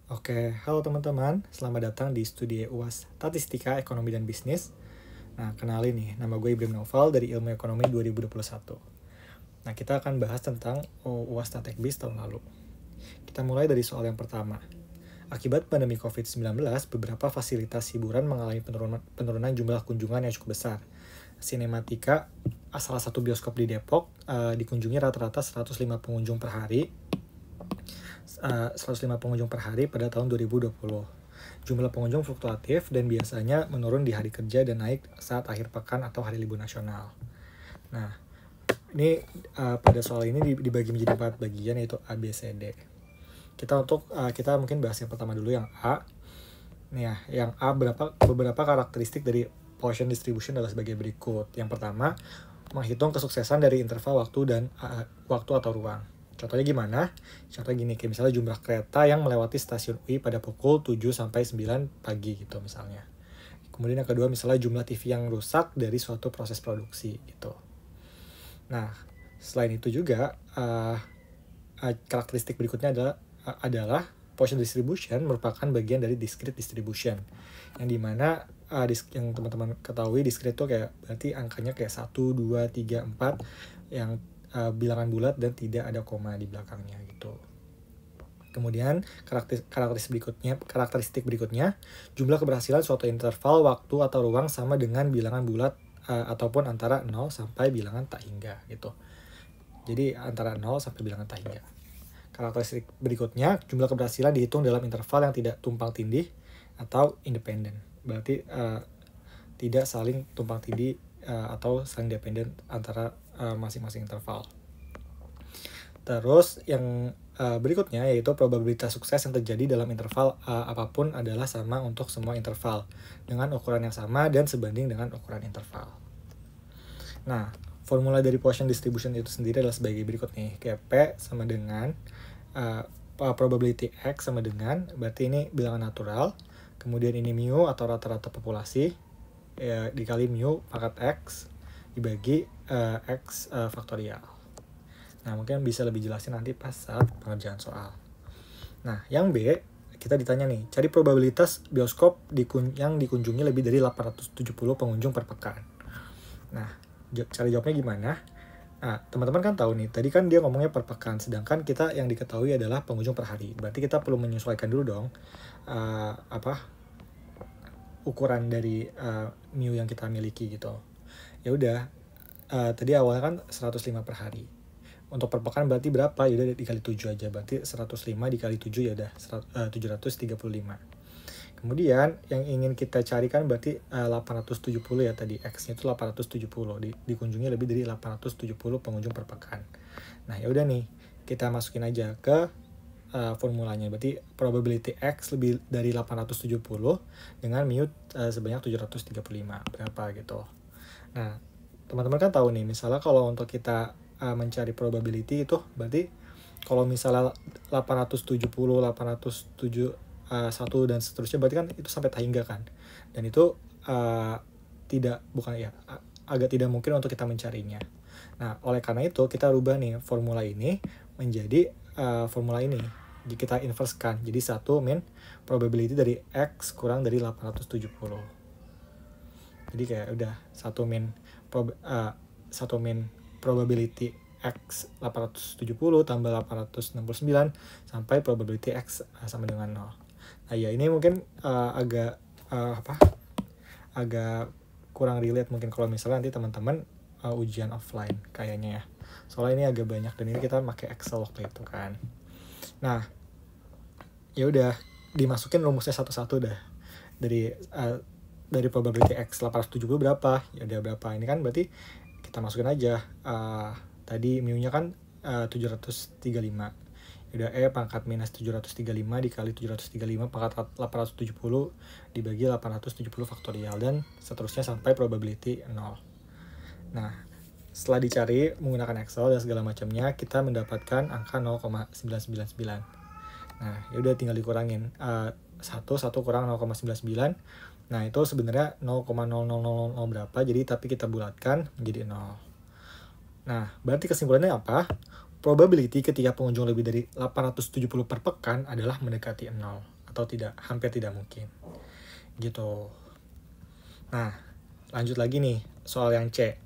Oke, halo teman-teman. Selamat datang di studi UAS Statistika Ekonomi dan Bisnis. Nah, kenalin nih, nama gue Ibrahim Noval dari Ilmu Ekonomi 2021. Nah, kita akan bahas tentang UAS Statekbis tahun lalu. Kita mulai dari soal yang pertama. Akibat pandemi COVID-19, beberapa fasilitas hiburan mengalami penurunan jumlah kunjungan yang cukup besar. Sinematika, salah satu bioskop di Depok, dikunjungi rata-rata 105 pengunjung per hari 105 pengunjung per hari pada tahun 2020. Jumlah pengunjung fluktuatif dan biasanya menurun di hari kerja dan naik saat akhir pekan atau hari libur nasional. Nah, ini pada soal ini dibagi menjadi 4 bagian, yaitu A, B, C, D. Kita mungkin bahas yang pertama dulu, yang A. Nih ya, yang A beberapa karakteristik dari Poisson distribution adalah sebagai berikut. Yang pertama, menghitung kesuksesan dari interval waktu dan waktu atau ruang. Contohnya gimana? Contohnya gini, kayak misalnya jumlah kereta yang melewati stasiun UI pada pukul 7 sampai 9 pagi gitu misalnya. Kemudian yang kedua, misalnya jumlah TV yang rusak dari suatu proses produksi gitu. Nah, selain itu juga karakteristik berikutnya adalah Poisson distribution merupakan bagian dari discrete distribution, yang dimana yang teman-teman ketahui discrete itu kayak berarti angkanya kayak 1, 2, 3, 4 yang bilangan bulat dan tidak ada koma di belakangnya gitu. Kemudian karakteristik berikutnya, jumlah keberhasilan suatu interval waktu atau ruang sama dengan bilangan bulat ataupun antara 0 sampai bilangan tak hingga gitu. Jadi antara 0 sampai bilangan tak hingga. Karakteristik berikutnya, jumlah keberhasilan dihitung dalam interval yang tidak tumpang tindih atau independen. Berarti tidak saling tumpang tindih atau saling dependen antara masing-masing interval. Terus yang berikutnya yaitu probabilitas sukses yang terjadi dalam interval apapun adalah sama untuk semua interval dengan ukuran yang sama dan sebanding dengan ukuran interval. Nah, formula dari Poisson distribution itu sendiri adalah sebagai berikut nih. Kayak P sama dengan probability X sama dengan, berarti ini bilangan natural, kemudian ini mu atau rata-rata populasi ya, dikali mu pangkat X dibagi X faktorial. Nah, mungkin bisa lebih jelasin nanti pas saat pengerjaan soal. Nah, yang B, kita ditanya nih, cari probabilitas bioskop yang dikunjungi lebih dari 870 pengunjung per pekan. Nah, cari jawabnya gimana? Nah, teman-teman kan tahu nih, tadi kan dia ngomongnya per pekan, sedangkan kita yang diketahui adalah pengunjung per hari. Berarti kita perlu menyesuaikan dulu dong ukuran dari mu yang kita miliki gitu. Ya udah, tadi awalnya kan 105 per hari. Untuk per pekan berarti berapa? Ya udah dikali 7 aja. Berarti 105 dikali 7 ya udah 735. Kemudian yang ingin kita carikan berarti 870 ya tadi. X-nya itu 870. Dikunjungi lebih dari 870 pengunjung per pekan. Nah, ya udah nih, kita masukin aja ke formulanya. Berarti probability X lebih dari 870 dengan mu sebanyak 735. Berapa gitu. Nah, teman-teman kan tahu nih, misalnya kalau untuk kita mencari probability itu berarti kalau misalnya 870, 871 dan seterusnya, berarti kan itu sampai tak hingga kan, dan itu agak tidak mungkin untuk kita mencarinya. Nah, oleh karena itu kita rubah nih formula ini menjadi formula ini, kita inversekan jadi 1 min probability dari X kurang dari 870. Jadi kayak udah 1 min probability X 870 tambah 869 sampai probability X sama dengan 0. Nah ya, ini mungkin agak kurang relate mungkin kalau misalnya nanti teman-teman ujian offline kayaknya ya. Soalnya ini agak banyak dan ini kita pakai Excel waktu itu kan. Nah, ya udah dimasukin rumusnya satu-satu dah. Dari probability X 870 berapa? Ya udah berapa? Ini kan berarti kita masukin aja tadi mu-nya kan 735. Udah pangkat minus 735 dikali 735 pangkat 870 dibagi 870 faktorial dan seterusnya sampai probability 0. Nah, setelah dicari menggunakan Excel dan segala macamnya, kita mendapatkan angka 0,999. Nah, ya udah tinggal dikurangin 1 kurang 0,99. Nah, itu sebenarnya 0,0000 berapa, jadi tapi kita bulatkan menjadi 0. Nah, berarti kesimpulannya apa? Probability ketika pengunjung lebih dari 870 per pekan adalah mendekati 0. atau tidak, hampir tidak mungkin gitu. Nah, lanjut lagi nih soal yang C.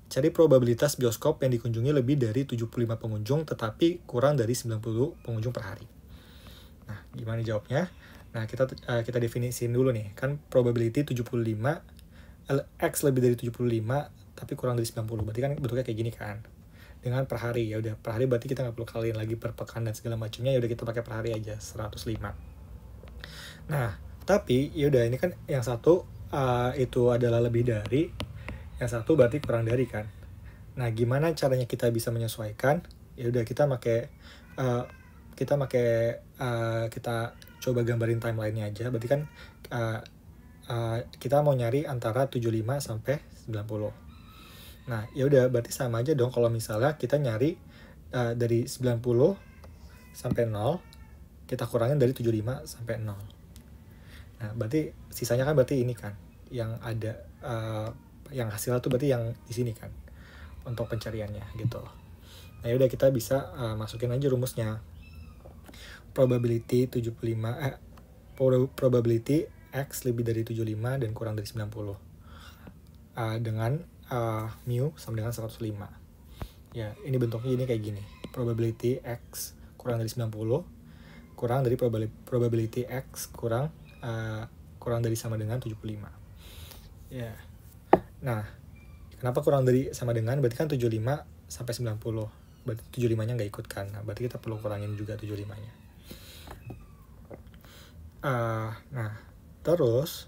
Cari probabilitas bioskop yang dikunjungi lebih dari 75 pengunjung tetapi kurang dari 90 pengunjung per hari. Nah, gimana jawabnya? Nah, kita definisiin dulu nih. Kan probability 75 X lebih dari 75 tapi kurang dari 90. Berarti kan bentuknya kayak gini kan. Dengan per hari, ya udah per hari berarti kita nggak perlu kaliin lagi per pekan dan segala macamnya, ya udah kita pakai per hari aja 105. Nah, tapi ya udah ini kan yang satu itu adalah lebih dari, yang satu berarti kurang dari kan. Nah, gimana caranya kita bisa menyesuaikan? Ya udah kita kita coba gambarin timelinenya aja. Berarti kan kita mau nyari antara 75 sampai 90. Nah, ya udah berarti sama aja dong kalau misalnya kita nyari dari 90 sampai 0, kita kurangin dari 75 sampai 0. Nah, berarti sisanya kan berarti ini kan yang ada yang hasilnya tuh berarti yang di sini kan untuk pencariannya gitu. Nah, ya udah kita bisa masukin aja rumusnya. Probability 75 X lebih dari 75 dan kurang dari 90 dengan mu sama dengan 105. Ya, ini bentuknya ini kayak gini. Probability X kurang dari 90 kurang dari probability X kurang dari sama dengan 75. Ya. Nah, kenapa kurang dari sama dengan? Berarti kan 75 sampai 90. Berarti 75-nya nggak ikut kan. Nah, berarti kita perlu kurangin juga 75-nya. Nah, terus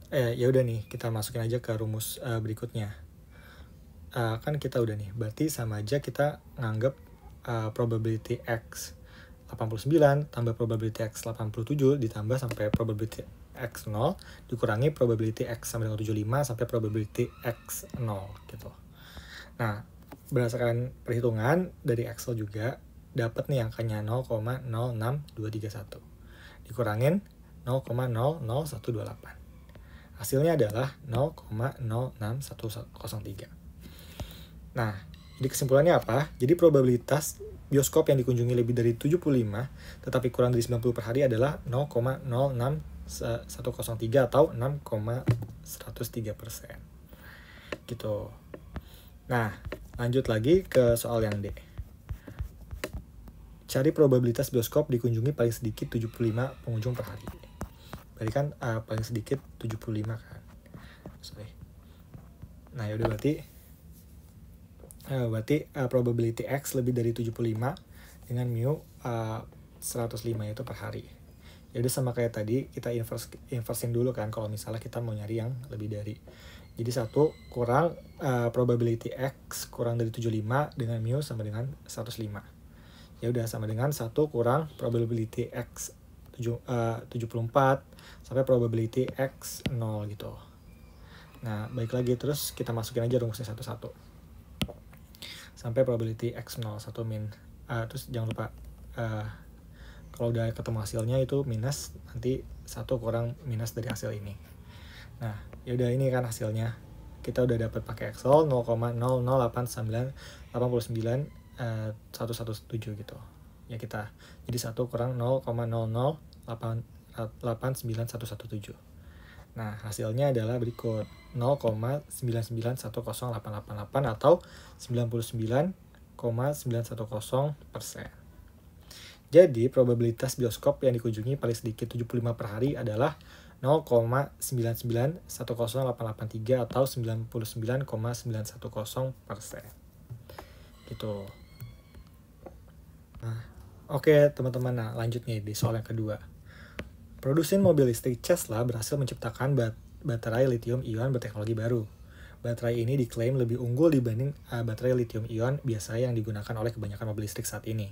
ya udah nih, kita masukin aja ke rumus berikutnya. Kan kita udah nih, berarti sama aja kita nganggep probability X 89 tambah probability X 87 ditambah sampai probability X 0 dikurangi probability X sama dengan 75 sampai probability X 0 gitu. Nah, berdasarkan perhitungan dari Excel juga dapat nih angkanya 0,06231 dikurangin 0,00128. Hasilnya adalah 0,06103. Nah, jadi kesimpulannya apa? Jadi probabilitas bioskop yang dikunjungi lebih dari 75 tetapi kurang dari 90 per hari adalah 0,06103 atau 6,103%. Gitu. Nah, lanjut lagi ke soal yang D. Cari probabilitas bioskop dikunjungi paling sedikit 75 pengunjung per hari. Berarti kan paling sedikit 75 kan. Sorry. Nah, yaudah berarti probability X lebih dari 75 dengan mu 105 itu per hari. Ya udah sama kayak tadi, kita inversin dulu kan kalau misalnya kita mau nyari yang lebih dari. Jadi 1 kurang probability X kurang dari 75 dengan mu sama dengan 105. Ya udah sama dengan 1 kurang probability X 74 sampai probability X 0 gitu. Nah, balik lagi terus kita masukin aja rumusnya satu-satu. Sampai probability X 0 1 min. Terus jangan lupa kalau udah ketemu hasilnya itu minus, nanti 1 kurang minus dari hasil ini. Nah, ya udah ini kan hasilnya. Kita udah dapat pakai Excel 0,00899 117 gitu. Ya kita. Jadi 1 kurang 0,0089117. Nah, hasilnya adalah berikut 0,9910888 atau 99,910%. Jadi, probabilitas bioskop yang dikunjungi paling sedikit 75 per hari adalah 0,9910883 atau 99,910%. Gitu. Nah, oke teman-teman, nah lanjut nih di soal yang kedua. Produsen mobil listrik Tesla berhasil menciptakan baterai lithium-ion berteknologi baru. Baterai ini diklaim lebih unggul dibanding baterai lithium-ion biasa yang digunakan oleh kebanyakan mobil listrik saat ini.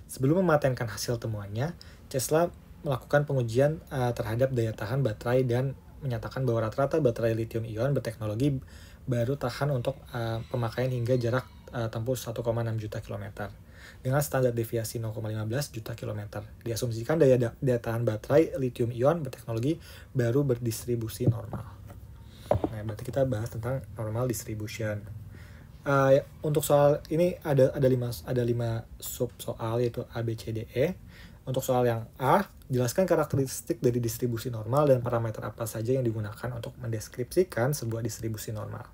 Sebelum mematenkan hasil temuannya, Tesla melakukan pengujian terhadap daya tahan baterai dan menyatakan bahwa rata-rata baterai lithium-ion berteknologi baru tahan untuk pemakaian hingga jarak tempuh 1,6 juta kilometer. Dengan standar deviasi 0,15 juta kilometer. Diasumsikan daya tahan baterai lithium-ion berteknologi baru berdistribusi normal. Nah, berarti kita bahas tentang normal distribution. Untuk soal ini ada 5 sub soal yaitu A, B, C, D, E. Untuk soal yang A, jelaskan karakteristik dari distribusi normal dan parameter apa saja yang digunakan untuk mendeskripsikan sebuah distribusi normal.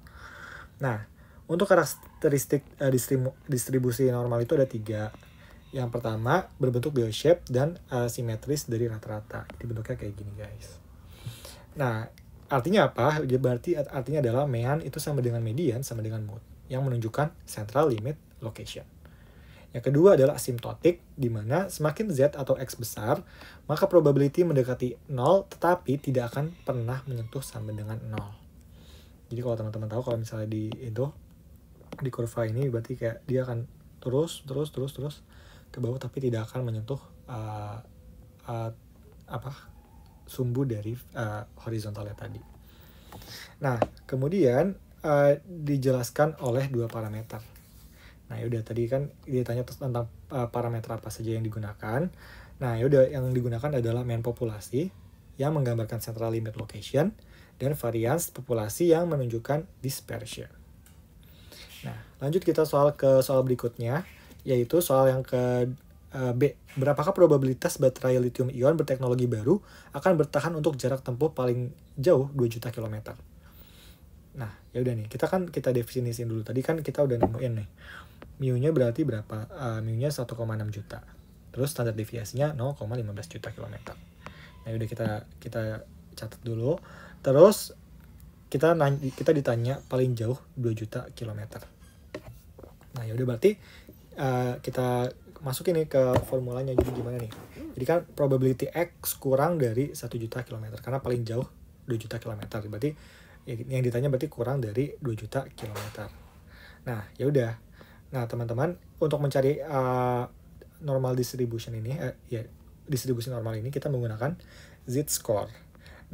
Nah, untuk karakteristik distribusi normal itu ada 3. Yang pertama, berbentuk bell-shape dan simetris dari rata-rata. Jadi bentuknya kayak gini, guys. Nah, artinya apa? Berarti artinya adalah mean itu sama dengan median sama dengan mode, yang menunjukkan central limit location. Yang kedua adalah asymptotic, di mana semakin Z atau X besar, maka probability mendekati 0, tetapi tidak akan pernah menyentuh sama dengan 0. Jadi kalau teman-teman tahu, kalau misalnya di kurva ini, berarti kayak dia akan terus ke bawah, tapi tidak akan menyentuh sumbu dari horizontalnya tadi. Nah, kemudian dijelaskan oleh 2 parameter. Nah, yaudah, tadi kan ditanya tentang parameter apa saja yang digunakan. Nah, yaudah, yang digunakan adalah mean populasi yang menggambarkan central limit location dan variance populasi yang menunjukkan dispersion. Nah, lanjut kita soal berikutnya, yaitu soal yang ke B. Berapakah probabilitas baterai lithium ion berteknologi baru akan bertahan untuk jarak tempuh paling jauh 2 juta kilometer? Nah, ya udah nih, kita definisiin dulu. Tadi kan kita udah nemuin nih. Mu-nya berarti berapa? Mu-nya 1,6 juta. Terus standar deviasinya 0,15 juta kilometer. Nah, udah kita catat dulu. Terus kita ditanya paling jauh 2 juta kilometer. Nah, ya udah, berarti kita masukin nih ke formulanya. Jadi gimana nih? Jadi kan probability X kurang dari 1 juta kilometer karena paling jauh 2 juta kilometer. Berarti yang ditanya berarti kurang dari 2 juta kilometer. Nah, ya udah. Nah, teman-teman, untuk mencari normal distribution ini, distribusi normal ini kita menggunakan z-score.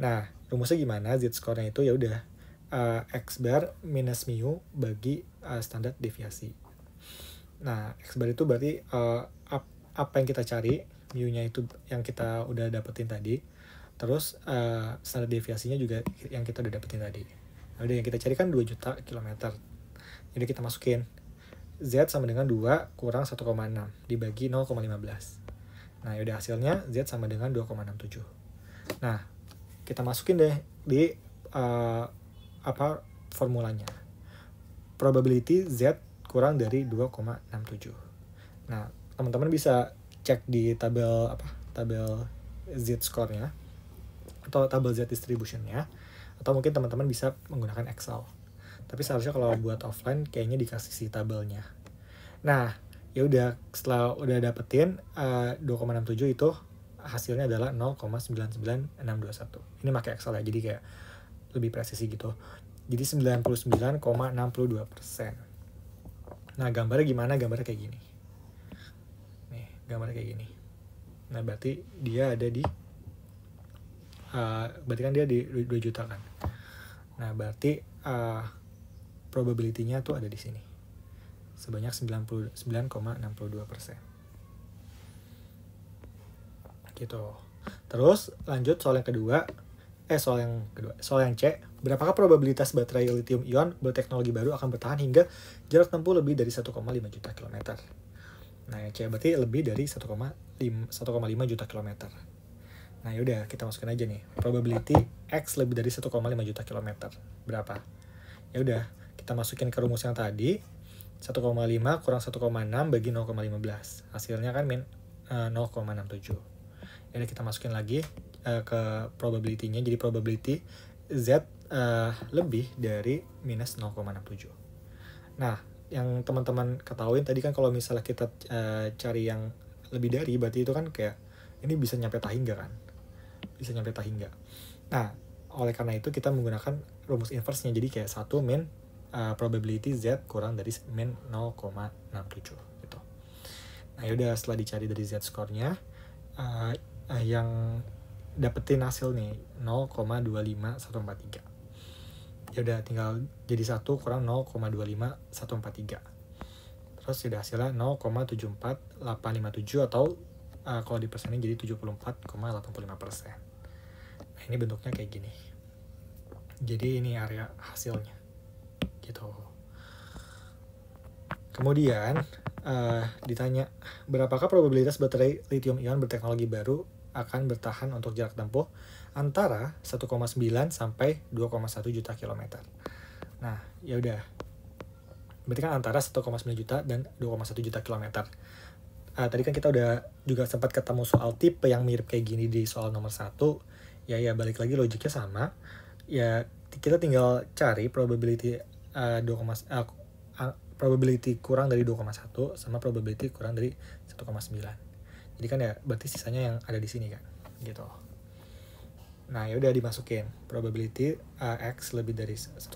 Nah, rumusnya gimana? Z-score-nya itu ya udah X bar minus mu bagi standar deviasi. Nah, X bar itu berarti apa yang kita cari, mu-nya itu yang kita udah dapetin tadi. Terus standar deviasinya juga yang kita udah dapetin tadi. Nah, udah, yang kita cari kan 2 juta kilometer. Jadi kita masukin Z sama dengan 2 kurang 1,6 dibagi 0,15. Nah, yaudah, hasilnya Z sama dengan 2,67. Nah, kita masukin deh di formulanya. Probability Z kurang dari 2,67. Nah, teman-teman bisa cek di tabel z-score-nya atau tabel Z distribution-nya, atau mungkin teman-teman bisa menggunakan Excel. Tapi seharusnya kalau buat offline kayaknya dikasih si tabelnya. Nah, ya udah, setelah udah dapetin 2,67 itu hasilnya adalah 0,99621. Ini pakai Excel ya, jadi kayak lebih presisi gitu. Jadi 99,62%. Nah, gambarnya gimana? Gambarnya kayak gini. Nih, gambarnya kayak gini. Nah, berarti dia ada di berarti kan dia di 2 juta kan. Nah, berarti probability-nya tuh ada di sini. Sebanyak 99,62%. Gitu. Terus lanjut soal yang kedua. Soal yang C. Berapakah probabilitas baterai lithium ion berteknologi baru akan bertahan hingga jarak tempuh lebih dari 1,5 juta kilometer? Nah, yang C berarti lebih dari 1,5 juta kilometer. Nah, yaudah, kita masukin aja nih. Probability X lebih dari 1,5 juta kilometer. Berapa? Ya udah, kita masukin ke rumus yang tadi. 1,5 kurang 1,6 bagi 0,15. Hasilnya kan 0,67. Jadi kita masukin lagi ke probability-nya. Jadi probability Z lebih dari minus 0,67. Nah, yang teman-teman ketahuin tadi kan kalau misalnya kita cari yang lebih dari, berarti itu kan kayak ini bisa nyampe tahingga kan. Bisa nyampe tahingga. Nah, oleh karena itu kita menggunakan rumus inverse-nya. Jadi kayak 1 min probability Z kurang dari min 0,67 gitu. Nah, yaudah, setelah dicari dari Z score-nya, yang dapetin hasil nih 0,25143. Ya udah, tinggal jadi 1 kurang 0,25143. Terus udah hasilnya 0,74857 atau kalau dipersenin jadi 74,85%. Nah, ini bentuknya kayak gini. Jadi ini area hasilnya. Gitu. Kemudian ditanya berapakah probabilitas baterai lithium ion berteknologi baru akan bertahan untuk jarak tempuh antara 1,9 sampai 2,1 juta kilometer. Nah, ya udah. Berarti kan antara 1,9 juta dan 2,1 juta kilometer. Tadi kan kita udah juga sempat ketemu soal tipe yang mirip kayak gini di soal nomor 1. Ya balik lagi logiknya sama. Ya kita tinggal cari probability probability kurang dari 2,1 sama probability kurang dari 1,9. Jadi kan ya berarti sisanya yang ada di sini kan, gitu. Nah, ya udah dimasukin probability X lebih dari 1,9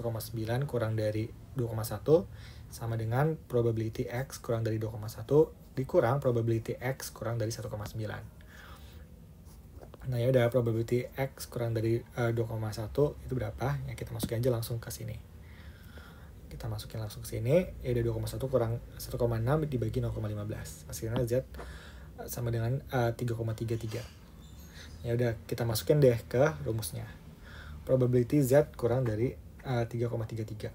kurang dari 2,1 sama dengan probability X kurang dari 2,1 dikurang probability X kurang dari 1,9. Nah, ya udah probability X kurang dari 2,1 itu berapa? Ya kita masukin aja langsung ke sini. Kita masukin langsung ke sini, ya udah 2,1 kurang 1,6 dibagi 0,15. Hasilnya Z sama dengan 3,33. Ya udah kita masukin deh ke rumusnya. Probability Z kurang dari 3,33.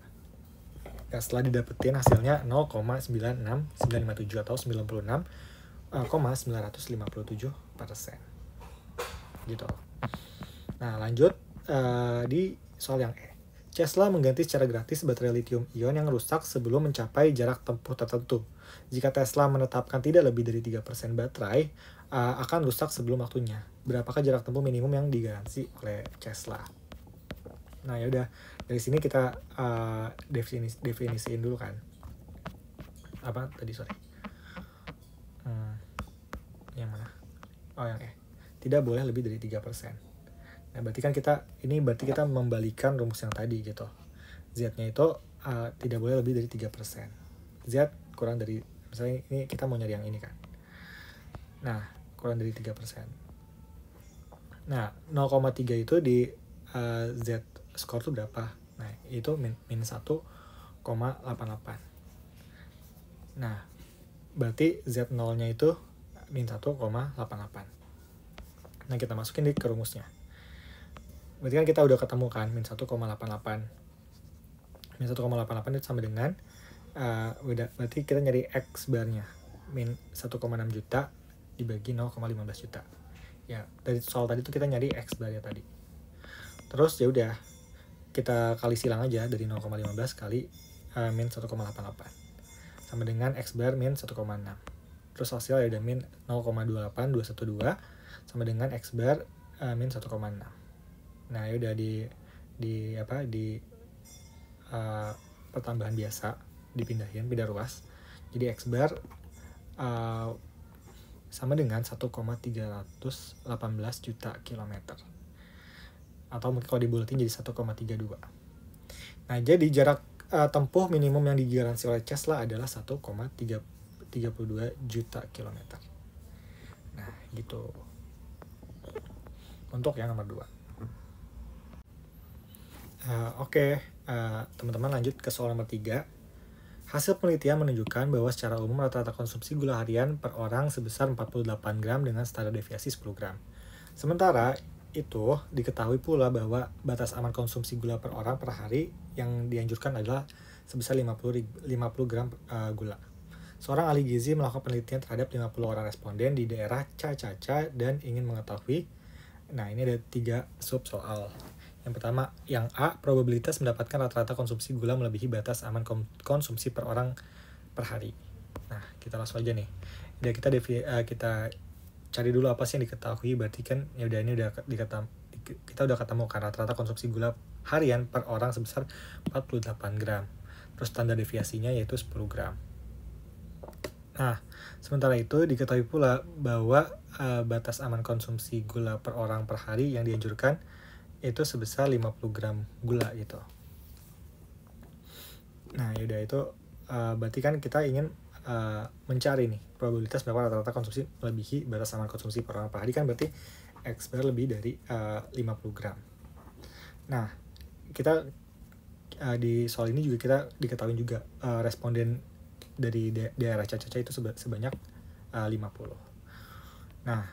Ya, setelah didapetin hasilnya 0,96957 atau 96,957%. Gitu. Nah, lanjut di soal yang E. Tesla mengganti secara gratis baterai lithium ion yang rusak sebelum mencapai jarak tempuh tertentu. Jika Tesla menetapkan tidak lebih dari 3% baterai akan rusak sebelum waktunya. Berapakah jarak tempuh minimum yang digaransi oleh Tesla? Nah, ya udah dari sini kita definisiin dulu kan. Apa tadi, sorry. Yang mana? Oh, yang E. Tidak boleh lebih dari 3%. Nah, berarti kan kita membalikan rumus yang tadi gitu. Z-nya itu tidak boleh lebih dari 3%. Z kurang dari, misalnya ini kita mau nyari yang ini kan. Nah, kurang dari 3%. Nah, 0,3 itu di Z score itu berapa? Nah, itu min 1,88. Nah, berarti Z0-nya itu min 1,88. Nah, kita masukin ke rumusnya. Berarti kan kita udah ketemu kan min 1,88. Min 1,88 itu sama dengan berarti kita nyari X barnya min 1,6 juta dibagi 0,15 juta. Ya, dari soal tadi tuh kita nyari X bar ya tadi. Terus ya udah kita kali silang aja dari 0,15 kali min 1,88 sama dengan X bar min 1,6. Terus hasil ya udah min 0,28212 sama dengan X bar min 1,6. Nah, ya udah di pertambahan biasa pindah ruas. Jadi X bar sama dengan 1,318 juta kilometer. Atau mungkin kalau dibulatin jadi 1,32. Nah, jadi jarak tempuh minimum yang digaransi oleh Tesla adalah 1,32 juta kilometer. Nah, gitu. Untuk yang nomor 2. Oke, teman-teman lanjut ke soal nomor 3. Hasil penelitian menunjukkan bahwa secara umum rata-rata konsumsi gula harian per orang sebesar 48 gram dengan standar deviasi 10 gram. Sementara itu, diketahui pula bahwa batas aman konsumsi gula per orang per hari yang dianjurkan adalah sebesar 50 gram gula. Seorang ahli gizi melakukan penelitian terhadap 50 orang responden di daerah Cacaca dan ingin mengetahui, nah ini ada 3 sub soal. Yang pertama, yang A, probabilitas mendapatkan rata-rata konsumsi gula melebihi batas aman konsumsi per orang per hari. Nah, kita langsung aja nih. Jadi kita cari dulu apa sih yang diketahui. Berarti kan ya udah ini kita udah ketemu kan rata-rata konsumsi gula harian per orang sebesar 48 gram. Terus standar deviasinya yaitu 10 gram. Nah, sementara itu diketahui pula bahwa batas aman konsumsi gula per orang per hari yang dianjurkan itu sebesar 50 gram gula gitu. Nah, yaudah itu berarti kan kita ingin mencari nih probabilitas berapa rata-rata konsumsi melebihi batas aman konsumsi per orang per hari, kan berarti X bar lebih dari 50 gram. Nah, kita di soal ini juga kita diketahui juga responden dari daerah Cacaca itu sebanyak 50. Nah,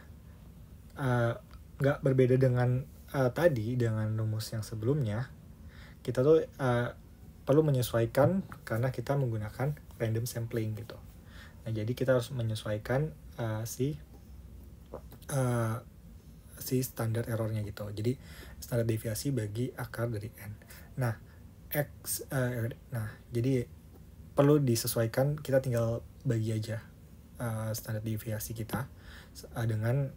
nggak berbeda dengan tadi dengan rumus yang sebelumnya, kita tuh perlu menyesuaikan karena kita menggunakan random sampling gitu. Nah, jadi kita harus menyesuaikan si standar errornya gitu. Jadi standar deviasi bagi akar dari n. Nah, jadi perlu disesuaikan, kita tinggal bagi aja standar deviasi kita dengan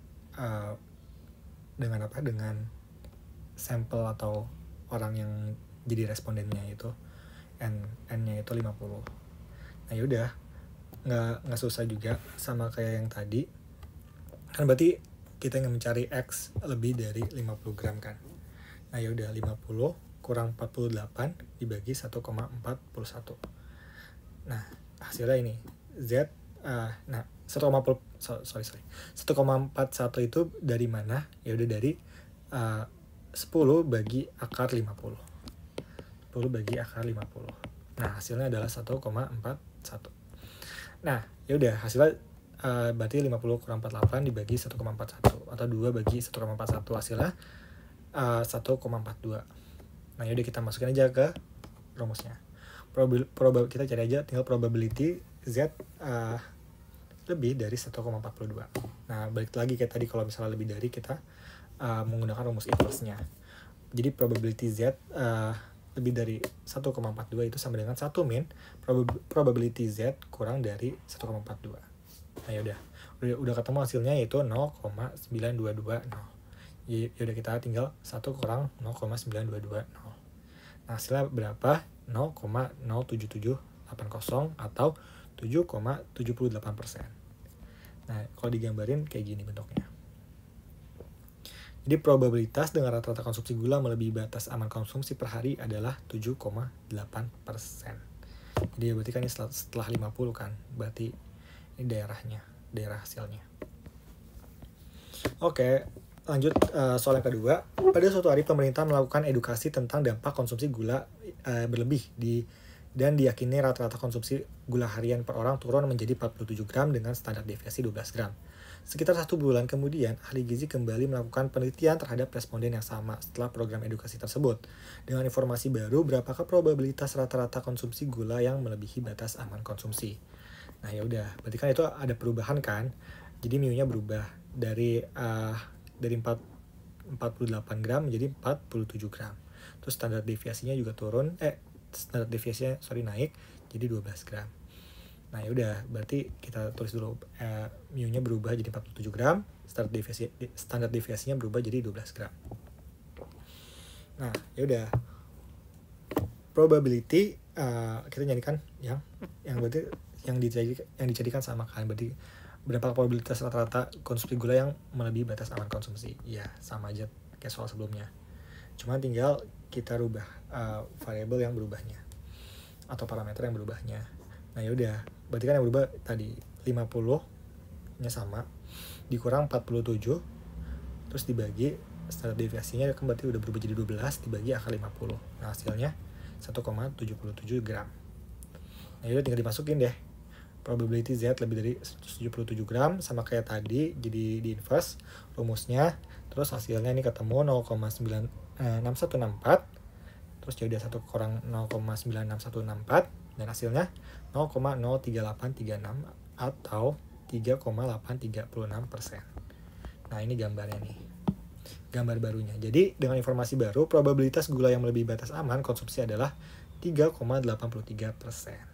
sampel atau orang yang jadi respondennya itu n-nya itu 50. Nah, yaudah, nggak susah juga, sama kayak yang tadi kan, berarti kita ingin mencari X lebih dari 50 gram kan. Nah, yaudah, 50 kurang 48 dibagi 1,41. Nah, hasilnya ini Z 1,41 itu dari mana? Ya udah, dari 10 bagi akar 50. 10 bagi akar 50. Nah, hasilnya adalah 1,41. Nah, ya udah, hasilnya berarti 50 kurang 48 dibagi 1,41 atau 2 bagi 1,41, hasilnya 1,42. Nah, yaudah, kita masukin aja ke rumusnya. Kita cari aja tinggal probability Z lebih dari 1,42. Nah, balik lagi kayak tadi, kalau misalnya lebih dari, kita menggunakan rumus inverse-nya. Jadi probability Z lebih dari 1,42 itu sama dengan 1 min probability Z kurang dari 1,42. Nah, yaudah, udah ketemu hasilnya, yaitu 0,9220. Yaudah, kita tinggal 1 kurang 0,9220. Nah, hasilnya berapa? 0,07780 atau 7,78%. Nah, kalau digambarin kayak gini bentuknya. Jadi probabilitas dengan rata-rata konsumsi gula melebihi batas aman konsumsi per hari adalah 7,8%. Jadi berarti kan ini setelah 50 kan, berarti ini daerah hasilnya. Oke, lanjut soal yang kedua. Pada suatu hari pemerintah melakukan edukasi tentang dampak konsumsi gula berlebih dan diyakini rata-rata konsumsi gula harian per orang turun menjadi 47 gram dengan standar deviasi 12 gram. Sekitar 1 bulan kemudian, ahli gizi kembali melakukan penelitian terhadap responden yang sama setelah program edukasi tersebut. Dengan informasi baru, berapakah probabilitas rata-rata konsumsi gula yang melebihi batas aman konsumsi? Nah, ya udah, berarti kan itu ada perubahan kan? Jadi mu-nya berubah dari 48 gram menjadi 47 gram. Terus standar deviasinya juga turun, naik jadi 12 gram. Nah, ya udah, berarti kita tulis dulu mu-nya berubah jadi 47 gram, standar deviasinya berubah jadi 12 gram. Nah, ya udah, probability kita jadikan yang berarti yang dijadikan sama kan, berarti berapa probabilitas rata-rata konsumsi gula yang melebihi batas aman konsumsi. Ya, sama aja kayak soal sebelumnya, cuma tinggal kita rubah variabel yang berubahnya atau parameter yang berubahnya. Nah, ya udah, berarti kan yang berubah tadi 50-nya sama dikurang 47 terus dibagi standar deviasinya kan, berarti udah berubah jadi 12 dibagi akar 50. Nah, hasilnya 1,77 gram. Nah, itu tinggal dimasukin deh probability Z lebih dari 177 gram sama kayak tadi, jadi di inverse rumusnya. Terus hasilnya ini ketemu 0,96164. Terus jadi 1 kurang 0,96164 dan hasilnya 0,03836 atau 3,836%. Nah, ini gambarnya nih, gambar barunya. Jadi dengan informasi baru, probabilitas gula yang melebihi batas aman konsumsi adalah 3,83%.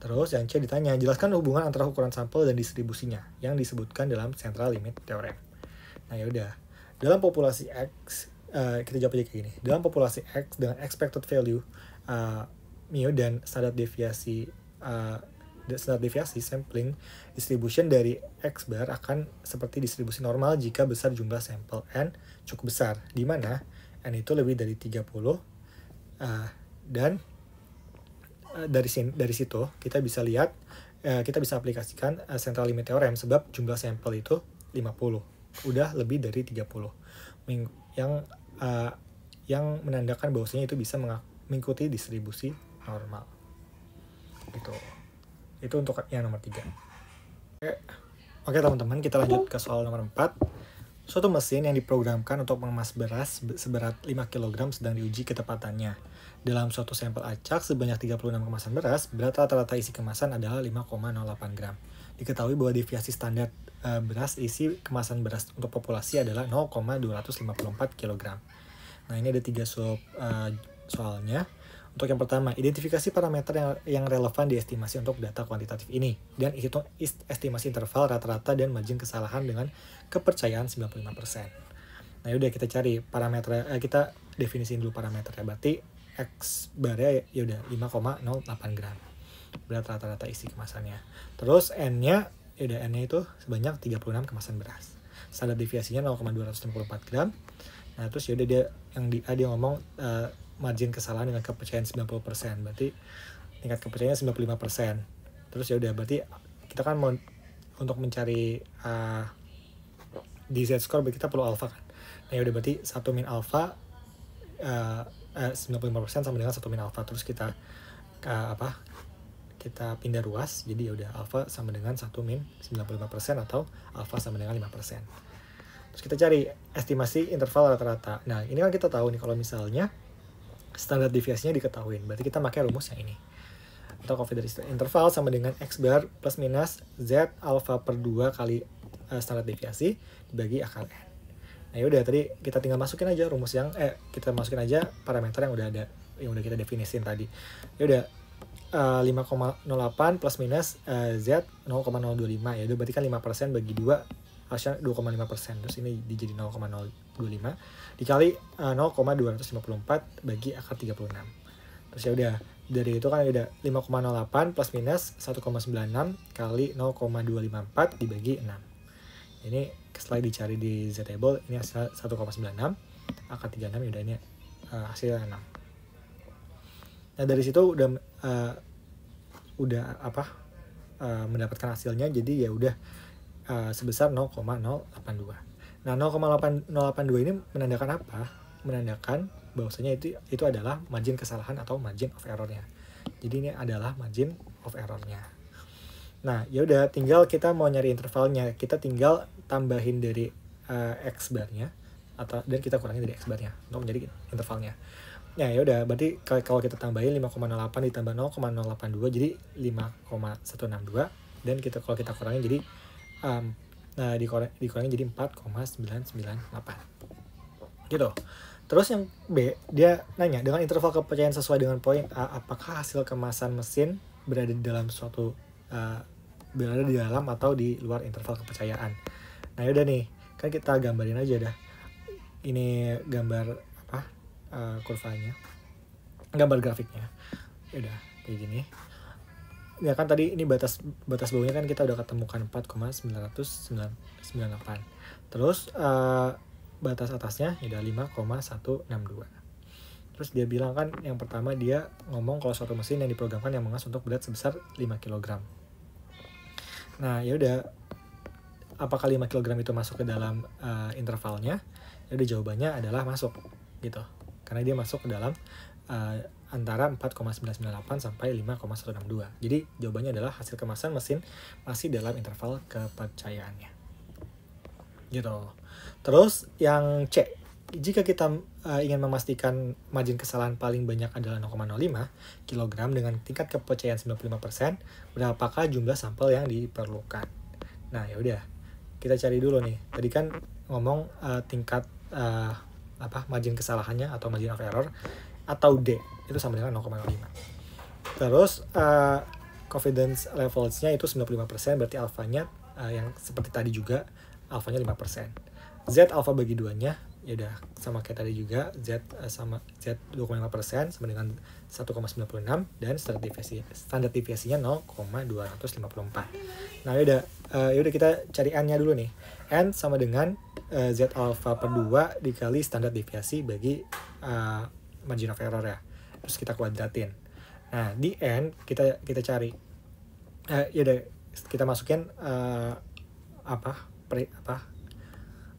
Terus yang C ditanya, jelaskan hubungan antara ukuran sampel dan distribusinya yang disebutkan dalam central limit theorem. Nah, ya udah, dalam populasi X, kita jawab aja kayak gini. Dalam populasi X dengan expected value mu dan standar deviasi sampling distribution dari X bar akan seperti distribusi normal jika besar jumlah sampel N cukup besar, di mana N itu lebih dari 30 dan dari situ kita bisa lihat, kita bisa aplikasikan central limit theorem sebab jumlah sampel itu 50, udah lebih dari 30, yang menandakan bahwasanya itu bisa mengikuti distribusi normal. Itu untuk yang nomor 3. Oke teman-teman, kita lanjut ke soal nomor 4. Suatu mesin yang diprogramkan untuk mengemas beras seberat 5 kg sedang diuji ketepatannya. Dalam suatu sampel acak sebanyak 36 kemasan beras, berat rata-rata isi kemasan adalah 5,08 gram. Diketahui bahwa deviasi standar beras isi kemasan beras untuk populasi adalah 0,254 kg. Nah, ini ada 3 soalnya. Untuk yang pertama, identifikasi parameter yang relevan diestimasi untuk data kuantitatif ini, dan hitung estimasi interval rata-rata dan margin kesalahan dengan kepercayaan 95%. Nah, udah kita cari parameter, kita definisiin dulu parameternya. Berarti X barnya ya udah 5,08 gram. Berat rata-rata isi kemasannya. Terus N-nya, ya udah N-nya itu sebanyak 36 kemasan beras. Standar deviasinya 0,254 gram. Nah, terus ya udah dia ngomong margin kesalahan dengan kepercayaan 90%. Berarti tingkat kepercayaannya 95%. Terus ya udah berarti kita kan mau untuk mencari di z-score kita perlu alpha kan. Nah, ya udah berarti 1 min alpha 95% sama dengan 1 min alpha. Terus kita kita pindah ruas. Jadi ya udah alpha sama dengan 1 min 95% atau alpha sama dengan 5%. Terus kita cari estimasi interval rata-rata. Nah, ini kan kita tahu nih kalau misalnya standar deviasinya diketahui. Berarti kita pakai rumus yang ini. Atau confidence interval sama dengan X bar plus minus Z alpha per 2 kali standar deviasi dibagi akar N. Nah, yaudah tadi kita tinggal masukin aja rumus yang kita masukin aja parameter yang udah ada, yang udah kita definisin tadi. Yaudah 5,08 plus minus Z 0,025. Ya udah berarti kan 5% bagi 2 harusnya 2,5%. Terus ini dijadi 0,025 dikali 0,254 bagi akar 36. Terus ya udah dari itu kan udah 5,08 plus minus 1,96 kali 0,254 dibagi 6. Ini setelah dicari di Z table ini hasil 1,96 akar 36 ya udah ini hasilnya 6. Nah, dari situ udah mendapatkan hasilnya, jadi ya udah sebesar 0,082. Nah, 0,082 ini menandakan apa? Menandakan bahwasanya itu adalah margin kesalahan atau margin of error-nya. Jadi ini adalah margin of error-nya. Nah, ya udah tinggal kita mau nyari intervalnya, kita tinggal tambahin dari X bar-nya dan kita kurangin dari X bar-nya untuk menjadi intervalnya. Ya udah berarti kalau kita tambahin 5,08 ditambah 0,082 jadi 5,162, dan kalau kita kurangin jadi dikurangin jadi 4,998 gitu. Terus yang B, dia nanya dengan interval kepercayaan sesuai dengan poin A, apakah hasil kemasan mesin berada di dalam atau di luar interval kepercayaan. Nah, yaudah nih, kan kita gambarin aja dah. Ini gambar kurvanya, gambar grafiknya. Yaudah kayak gini. Ya kan tadi ini batas bawahnya kan kita udah ketemukan 4,998. Terus batas atasnya udah 5,162. Terus dia bilang kan yang pertama dia ngomong kalau suatu mesin yang diprogramkan yang mengas untuk berat sebesar 5 kg. Nah, ya udah apakah 5 kg itu masuk ke dalam intervalnya? Ya udah jawabannya adalah masuk gitu. Karena dia masuk ke dalam antara 4,998 sampai 5,162. Jadi jawabannya adalah hasil kemasan mesin masih dalam interval kepercayaannya. Gitu. Terus yang C, jika kita ingin memastikan margin kesalahan paling banyak adalah 0,05 kg dengan tingkat kepercayaan 95%, berapakah jumlah sampel yang diperlukan? Nah, ya udah. Kita cari dulu nih. Tadi kan ngomong tingkat margin kesalahannya atau margin of error atau D itu sama dengan 0,05. Terus confidence levels-nya itu 95%, berarti alfanya yang seperti tadi juga alfanya 5%. Z alfa bagi 2-nya ya udah sama kayak tadi juga, Z sama Z 2,5% sama dengan 1,96 dan standar deviasinya 0,254. Nah, ya udah kita cari N-nya dulu nih. N sama dengan Z alfa per 2 dikali standar deviasi bagi margin of error ya. Terus kita kuadratin. Nah, di N kita cari ya udah kita masukin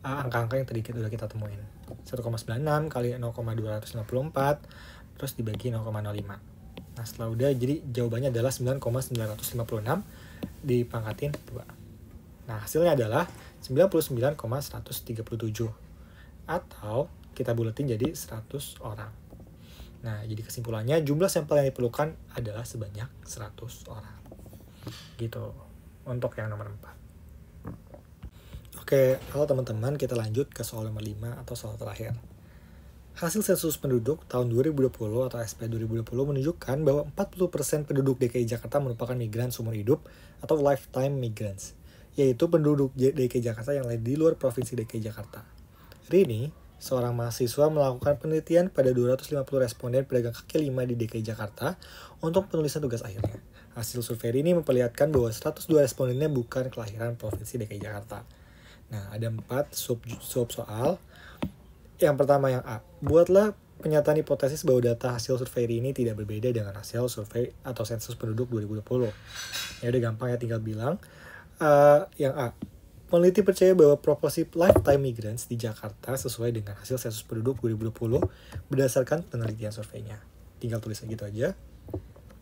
angka-angka yang tadi udah kita temuin. 1,96 kali 0,254 terus dibagi 0,05. Nah, setelah udah jadi jawabannya adalah 9,956 dipangkatin 2. Nah, hasilnya adalah 99,137. Atau kita buletin jadi 100 orang. Nah, jadi kesimpulannya jumlah sampel yang diperlukan adalah sebanyak 100 orang. Gitu. Untuk yang nomor 4. Oke, halo teman-teman, kita lanjut ke soal nomor 5 atau soal terakhir. Hasil sensus penduduk tahun 2020 atau SP 2020 menunjukkan bahwa 40% penduduk DKI Jakarta merupakan migran seumur hidup atau lifetime migrants, yaitu penduduk DKI Jakarta yang lain di luar provinsi DKI Jakarta. Rini, seorang mahasiswa melakukan penelitian pada 250 responden pedagang kaki lima di DKI Jakarta untuk penulisan tugas akhirnya. Hasil survei ini memperlihatkan bahwa 102 respondennya bukan kelahiran provinsi DKI Jakarta. Nah, ada 4 sub soal. Yang pertama yang A, buatlah pernyataan hipotesis bahwa data hasil survei ini tidak berbeda dengan hasil survei atau sensus penduduk 2020. Ya udah gampang ya, tinggal bilang. Yang A, peneliti percaya bahwa proporsi lifetime migrants di Jakarta sesuai dengan hasil sensus penduduk 2020 berdasarkan penelitian surveinya. Tinggal tulis gitu aja.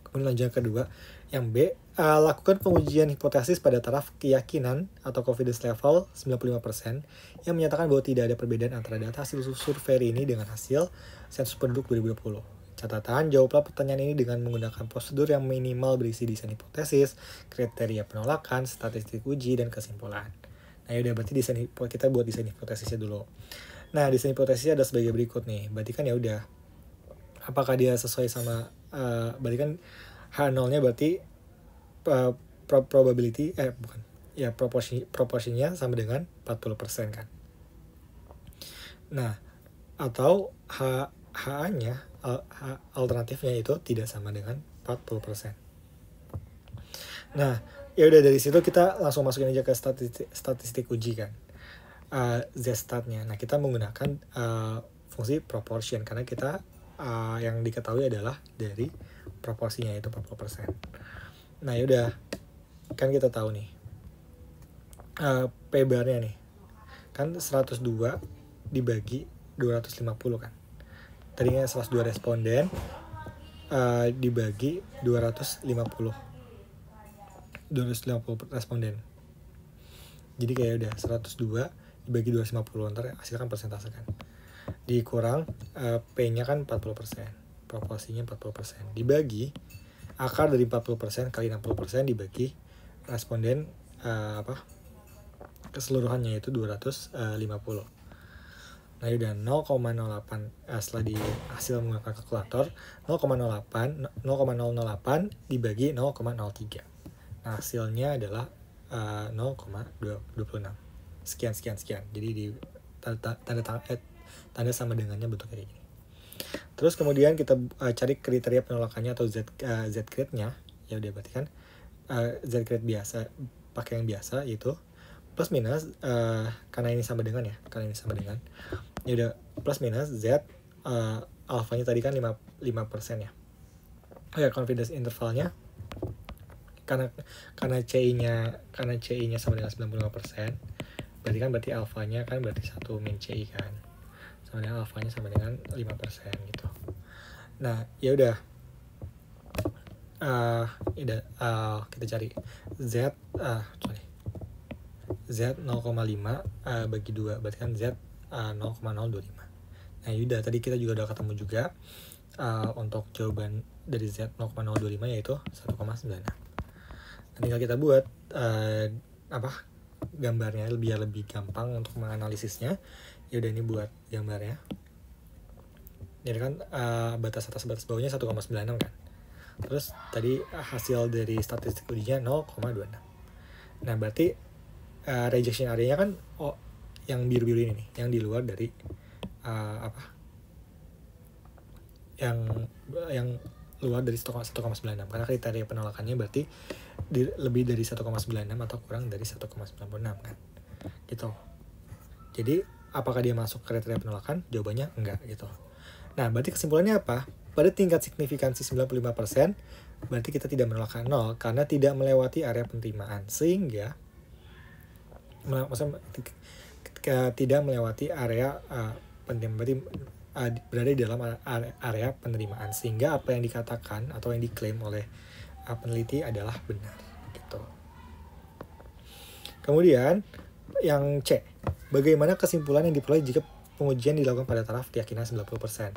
Kemudian lanjut yang kedua, yang B, lakukan pengujian hipotesis pada taraf keyakinan atau confidence level 95% yang menyatakan bahwa tidak ada perbedaan antara data hasil survei ini dengan hasil sensus penduduk 2020. Catatan, jawablah pertanyaan ini dengan menggunakan prosedur yang minimal berisi desain hipotesis, kriteria penolakan, statistik uji, dan kesimpulan. Nah yaudah, berarti kita buat desain hipotesisnya dulu. Nah, desain hipotesisnya ada sebagai berikut nih. Berarti kan ya udah, apakah dia sesuai sama berarti kan H0-nya berarti probability proporsinya sama dengan 40% kan. Nah, atau HA-nya alternatifnya itu tidak sama dengan 40%. Nah, ya udah dari situ kita langsung masukin aja ke statistik uji kan. Z-statnya. Nah, kita menggunakan fungsi proportion karena kita yang diketahui adalah dari proporsinya yaitu 40%. Nah yaudah, kan kita tahu nih P-barnya nih kan 102 dibagi 250 kan. Tadinya 102 responden dibagi 250 responden. Jadi kayak udah 102 dibagi 250, ntar hasilkan persentase kan. Dikurang P-nya kan 40%, proporsinya 40%, dibagi akar dari 40% kali 60% dibagi responden keseluruhannya yaitu 250. Nah udah 0,08 setelah di hasil menggunakan kalkulator 0,08 dibagi 0,03. Nah hasilnya adalah 0,26 sekian. Jadi di tanda sama dengannya bentuk kayak gini. Terus kemudian kita cari kriteria penolakannya atau Z-grade-nya. Ya udah berarti kan Z-grade biasa, pakai yang biasa yaitu plus minus karena ini sama dengan ya. Ya udah plus minus Z alfanya tadi kan 5% ya. Oh ya, confidence intervalnya karena CI-nya sama dengan 95%. Berarti alfanya kan berarti 1 min CI kan. Sama dengan alfanya sama dengan 5% gitu. Nah, ya udah. Kita cari Z 0,5 bagi 2 berarti kan Z 0,025. Nah, yaudah tadi kita juga udah ketemu juga untuk jawaban dari Z 0,025 yaitu 1,96. Nah, tinggal kita buat gambarnya biar lebih gampang untuk menganalisisnya. Ya udah, ini buat gambarnya. Jadi kan batas atas batas bawahnya 1,96 kan. Terus tadi hasil dari statistik ujinya 0,26. Nah, berarti rejection area-nya kan yang biru-biru ini nih, yang di luar dari yang luar dari 1,96 karena kriteria penolakannya berarti lebih dari 1,96 atau kurang dari 1,96 kan. Gitu. Jadi apakah dia masuk kriteria penolakan? Jawabannya enggak gitu. Nah, berarti kesimpulannya apa? Pada tingkat signifikansi 95%, berarti kita tidak menolak 0 karena tidak melewati area penerimaan. Sehingga tidak melewati area penerimaan, berarti berada di dalam area penerimaan. Sehingga apa yang dikatakan atau yang diklaim oleh peneliti adalah benar gitu. Kemudian yang C, bagaimana kesimpulan yang diperoleh jika pengujian dilakukan pada taraf keyakinan 90%.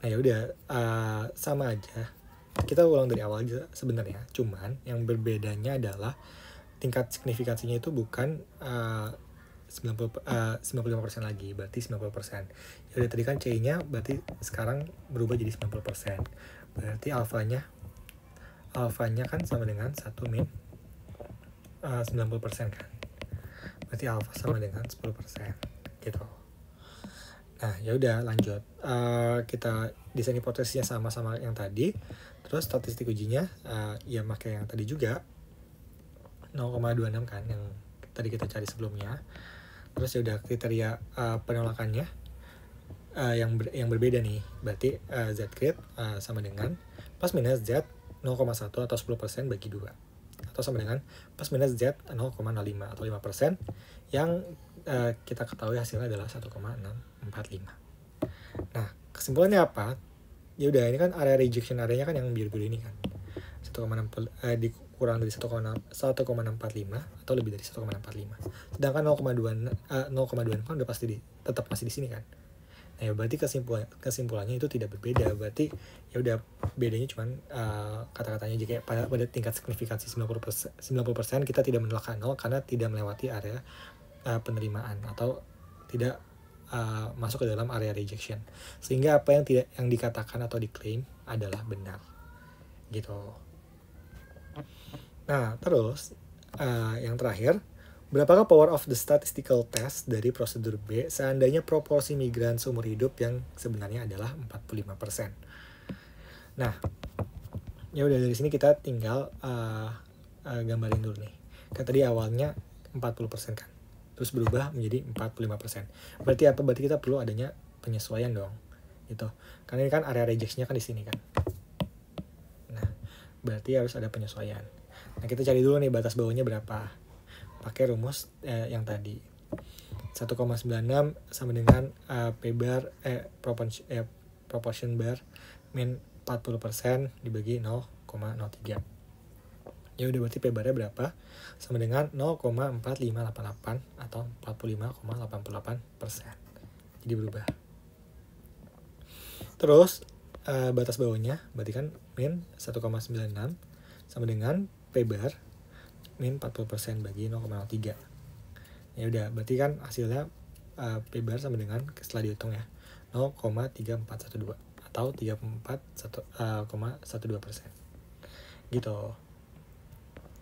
Nah ya udah, sama aja. Kita ulang dari awal aja sebenarnya. Cuman yang berbedanya adalah tingkat signifikansinya itu bukan 95% lagi, berarti 90%. Ya udah, tadi kan C-nya berarti sekarang berubah jadi 90%. Berarti alfanya kan sama dengan 1 min 90% kan. Berarti alfa sama dengan 10% gitu. Nah, ya udah lanjut. Kita desain hipotesisnya sama-sama yang tadi. Terus statistik ujinya ya pakai yang tadi juga 0,26 kan yang tadi kita cari sebelumnya. Terus ya udah kriteria penolakannya yang berbeda nih. Berarti Z-grade sama dengan plus minus Z 0,1 atau 10% bagi 2. Atau sama dengan plus minus Z 0,05 atau 5%, yang kita ketahui hasilnya adalah 1,645. Nah, kesimpulannya apa? Ya udah, ini kan area rejection areanya kan yang biru-biru ini kan. 1,6 dikurang dari 1,645 atau lebih dari 1,645. Sedangkan 0,2 kan udah pasti tetap masih di sini kan. Nah, ya berarti kesimpulannya itu tidak berbeda. Berarti ya udah, bedanya cuman kata-katanya aja, kayak pada tingkat signifikansi 90% kita tidak menolak 0 karena tidak melewati area penerimaan atau tidak masuk ke dalam area rejection. Sehingga apa yang dikatakan atau diklaim adalah benar. Gitu. Nah, terus yang terakhir, berapakah power of the statistical test dari prosedur B seandainya proporsi migran seumur hidup yang sebenarnya adalah 45%? Nah, ya udah, dari sini kita tinggal gambarin dulu nih. Kan tadi awalnya 40% kan. Terus berubah menjadi 45%. Berarti apa? Berarti kita perlu adanya penyesuaian dong. Gitu. Karena ini kan area rejection-nya kan di sini kan. Nah, berarti harus ada penyesuaian. Nah, kita cari dulu nih batas bawahnya berapa. Pakai rumus yang tadi. 1,96 sama dengan P bar proportion bar min 40% dibagi 0,03. Ya udah, berarti P barnya berapa? Sama dengan 0,4588 atau 45,88%. Jadi berubah. Terus batas bawahnya berarti kan min 1,96 sama dengan P bar min 40% bagi 0,03. Ya udah, berarti kan hasilnya P bar sama dengan, setelah dihitung ya, 0,3412 atau 34,12%. Gitu.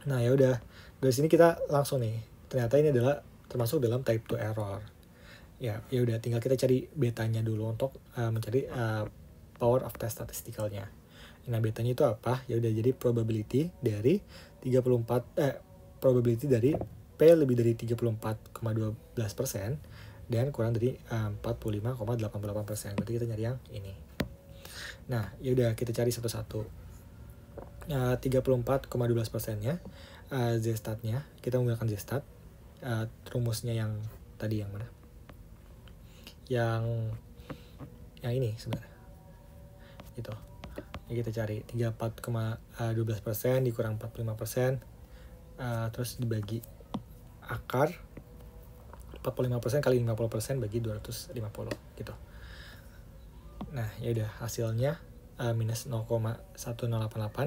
Nah, ya udah, dari sini kita langsung nih, ternyata ini adalah termasuk dalam type 2 error. Ya udah, tinggal kita cari betanya dulu untuk mencari power of test statisticalnya. Nah, betanya itu apa? Ya udah, jadi probability dari probability dari P lebih dari 34,12% dan kurang dari 45,88%. Berarti kita nyari yang ini. Nah, ya udah, kita cari satu-satu. 34,12%-nya Z-stat-nya kita menggunakan Z-stat. Rumusnya yang tadi yang mana? Yang ini sebenarnya. Gitu. Ya, kita cari 34,12% dikurang 45%, terus dibagi akar 45% kali 50% bagi 250 gitu. Nah, ya udah, hasilnya minus 0,1088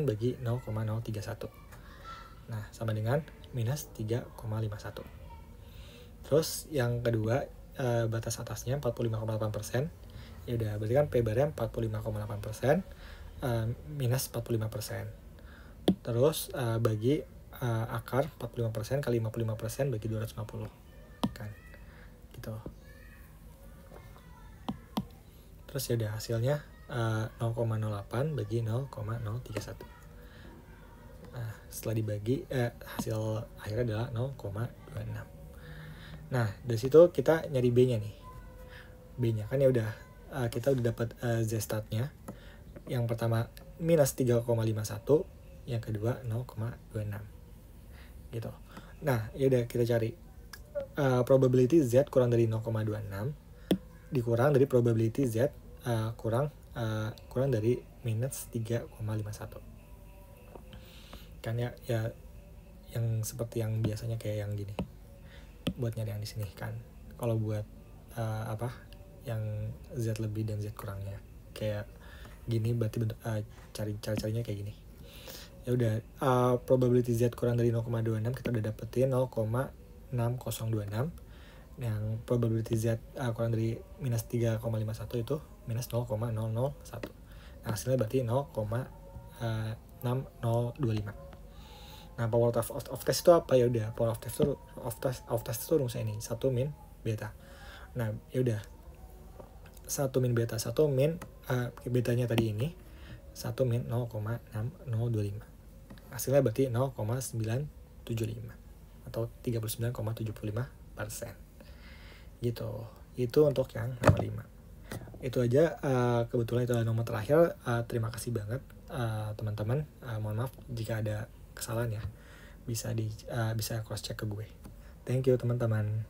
bagi 0,031. Nah, sama dengan minus 3,51. Terus yang kedua, batas atasnya 45,8%. Ya udah, berarti kan P barnya 45,8%, minus 45%. Terus bagi akar 45% kali 55% bagi 250 kan. Gitu. Terus ya udah, hasilnya 0,08 bagi 0,031. Nah, setelah dibagi hasil akhirnya adalah 0,26. Nah, dari situ kita nyari B-nya nih. B-nya kan ya udah, kita udah dapat Z-stat-nya. Yang pertama minus 3,51, yang kedua 0,26. Gitu. Nah, ya udah, kita cari probability Z kurang dari 0,26 dikurang dari probability Z kurang dari minus 3,51. Kan ya yang seperti yang biasanya kayak yang gini. buat nyari yang di sini kan. Kalau buat yang Z lebih dan Z kurangnya kayak gini berarti cari-carinya kayak gini. Ya udah, probability Z kurang dari 0,26 kita udah dapetin 0,6026. Yang probability Z kurang dari minus 3,51 itu minus 0,001. Nah hasilnya berarti 0,6025. Nah power of test itu apa? Ya udah, power of test itu rumusnya ini 1 min beta. Nah ya udah, 1 min beta, 1 min betanya tadi ini 1 min 0,6025. Hasilnya berarti 0,975 atau 39,75%. Gitu. Itu untuk yang nomor 5. Itu aja, kebetulan itu adalah nomor terakhir. Terima kasih banget teman-teman. Mohon maaf jika ada kesalahan ya. Bisa cross check ke gue. Thank you teman-teman.